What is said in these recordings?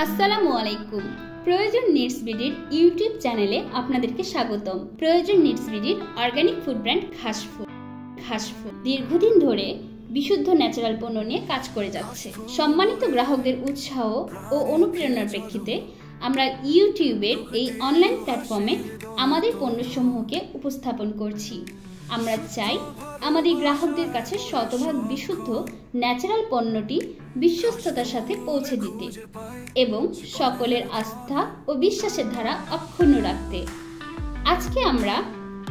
আসসালামু আলাইকুম। প্রয়োজন নিডস বিডির ইউটিউব চ্যানেলে আপনাদেরকে স্বাগতম। প্রয়োজন নিডস বিডির অর্গানিক ফুড ব্র্যান্ড ঘাসফুড দীর্ঘদিন ধরে বিশুদ্ধ ন্যাচারাল পণ্য নিয়ে কাজ করে যাচ্ছে। সম্মানিত গ্রাহকদের উৎসাহ ও অনুপ্রেরণার প্রেক্ষিতে আমরা ইউটিউবের এই অনলাইন প্ল্যাটফর্মে আমাদের পণ্যসমূহকে উপস্থাপন করছি। আমরা চাই আমাদের গ্রাহকদের কাছে শতভাগ বিশুদ্ধ ন্যাচারাল পণ্যটি বিশ্বস্ততার সাথে পৌঁছে দিতে এবং সকলের আস্থা ও বিশ্বাসের ধারা অক্ষুণ্ণ রাখতে। আজকে আমরা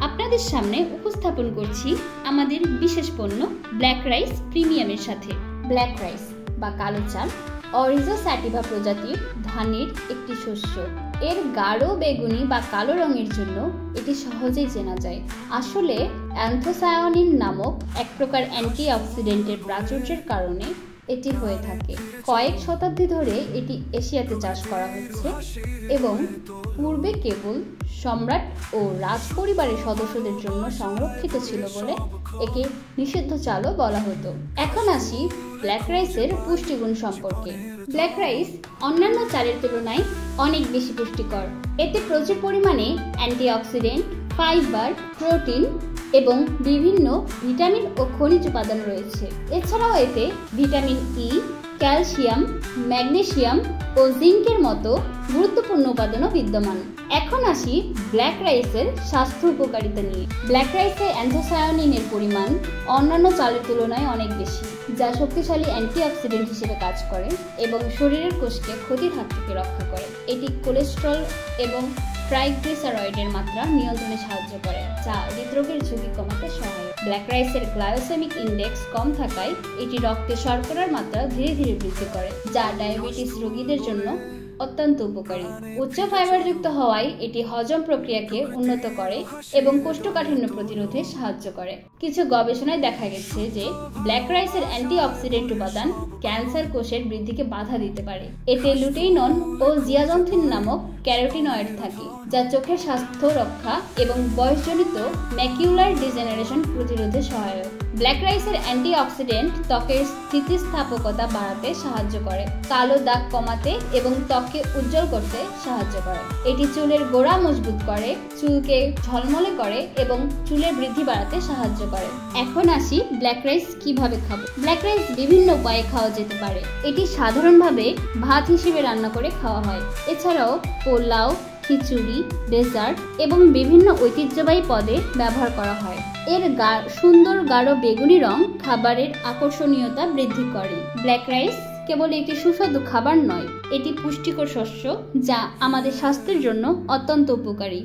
আপনাদের সামনে উপস্থাপন করছি আমাদের বিশেষ পণ্য ব্ল্যাক রাইস প্রিমিয়ামের সাথে। ব্ল্যাক রাইস বা কালো চাল অরিজো স্যাটিভা প্রজাতির ধানের একটি শস্য। এর গাঢ় বেগুনি বা কালো রঙের জন্য এটি সহজেই চেনা যায়। আসলে অ্যান্থোসায়ানিন নামক এক প্রকার অ্যান্টিঅক্সিডেন্টের প্রাচুর্যের কারণে এটি হয়ে থাকে। কয়েক শতাব্দী ধরে এটি এশিয়াতে চাষ করা হচ্ছে এবং পূর্বে কেবল সম্রাট ও রাজ পরিবারের সদস্যদের জন্য সংরক্ষিত ছিল বলে একে নিষিদ্ধ চালও বলা হতো। এখন আসি ব্ল্যাক রাইসের পুষ্টিগুণ সম্পর্কে। ব্ল্যাক রাইস অন্যান্য চালের তুলনায় অনেক বেশি পুষ্টিকর। এতে প্রচুর পরিমাণে অ্যান্টিঅক্সিডেন্ট, ফাইবার, প্রোটিন এবং বিভিন্ন ভিটামিন ও খনিজ উপাদান রয়েছে। এছাড়াও এতে ভিটামিন ই, ক্যালসিয়াম, ম্যাগনেসিয়াম ও জিঙ্কের মতো গুরুত্বপূর্ণ উপাদানও বিদ্যমান। এখন আসি ব্ল্যাক রাইসের স্বাস্থ্য উপকারিতা নিয়ে। ব্ল্যাক রাইসে অ্যান্থোসায়ানিনের পরিমাণ অন্যান্য চালের তুলনায় অনেক বেশি, যা শক্তিশালী অ্যান্টিঅক্সিডেন্ট হিসেবে কাজ করে এবং শরীরের কোষকে ক্ষতির হাত থেকে রক্ষা করে। এটি কোলেস্টেরল এবং ট্রাইগ্লিসারাইডের মাত্রা নিয়ন্ত্রণে সাহায্য করে, যা হৃদরোগের ঝুঁকি কমাতে সহায়ক। ব্ল্যাক রাইসের গ্লাইসেমিক ইন্ডেক্স কম থাকায় এটি রক্তে শর্করার মাত্রা ধীরে ধীরে বৃদ্ধি করে, যা ডায়াবেটিস রোগীদের জন্য অত্যন্ত উপকারী। উচ্চ ফাইবারযুক্ত হওয়ায় এটি হজম প্রক্রিয়াকে উন্নত করে এবং কোষ্ঠকাঠিন্য প্রতিরোধে সাহায্য করে। কিছু গবেষণায় দেখা গেছে যে ব্ল্যাক রাইসের অ্যান্টিঅক্সিডেন্ট উপাদান ক্যান্সার কোষের বৃদ্ধিকে বাধা দিতে পারে। এতে লুটেইনন ও জিয়াজন্থিন নামক ক্যারোটিনয়েড থাকে, যা চোখের স্বাস্থ্য রক্ষা এবং বয়সজনিত ম্যাকিউলার ডিজেনারেশন প্রতিরোধে সহায়ক। ব্ল্যাক রাইসের অ্যান্টিঅক্সিডেন্ট ত্বকের স্থিতিস্থাপকতা বাড়াতে সাহায্য করে, কালো দাগ কমাতে এবং ত্বককে উজ্জ্বল করতে সাহায্য করে। এটি চুলের গোড়া মজবুত করে, চুলকে ঝলমলে করে এবং চুলের বৃদ্ধি বাড়াতে সাহায্য করে। এখন আসি ব্ল্যাক রাইস কিভাবে খাবো। ব্ল্যাক রাইস বিভিন্ন উপায়ে খাওয়া যেতে পারে। এটি সাধারণভাবে ভাত হিসেবে রান্না করে খাওয়া হয়। এছাড়াও পোলাও, খিচুড়ি, ডেজার্ট এবং বিভিন্ন ঐতিহ্যবাহী পদে ব্যবহার করা হয়। এর সুন্দর গাঢ় বেগুনি রং খাবারের আকর্ষণীয়তা বৃদ্ধি করে। ব্ল্যাক রাইস কেবল একটি সুস্বাদু খাবার নয়, এটি পুষ্টিকর শস্য যা আমাদের স্বাস্থ্যের জন্য অত্যন্ত উপকারী।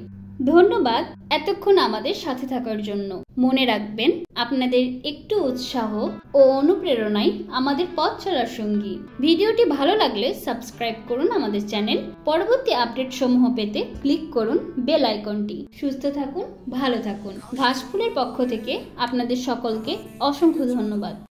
ধন্যবাদ এতক্ষণ আমাদের সাথে থাকার জন্য। মনে রাখবেন, আপনাদের একটু উৎসাহ ও অনুপ্রেরণাই আমাদের পথ চলার সঙ্গী। ভিডিওটি ভালো লাগলে সাবস্ক্রাইব করুন আমাদের চ্যানেল। পরবর্তী আপডেট সমূহ পেতে ক্লিক করুন বেল আইকনটি। সুস্থ থাকুন, ভালো থাকুন। ঘাসফুলের পক্ষ থেকে আপনাদের সকলকে অসংখ্য ধন্যবাদ।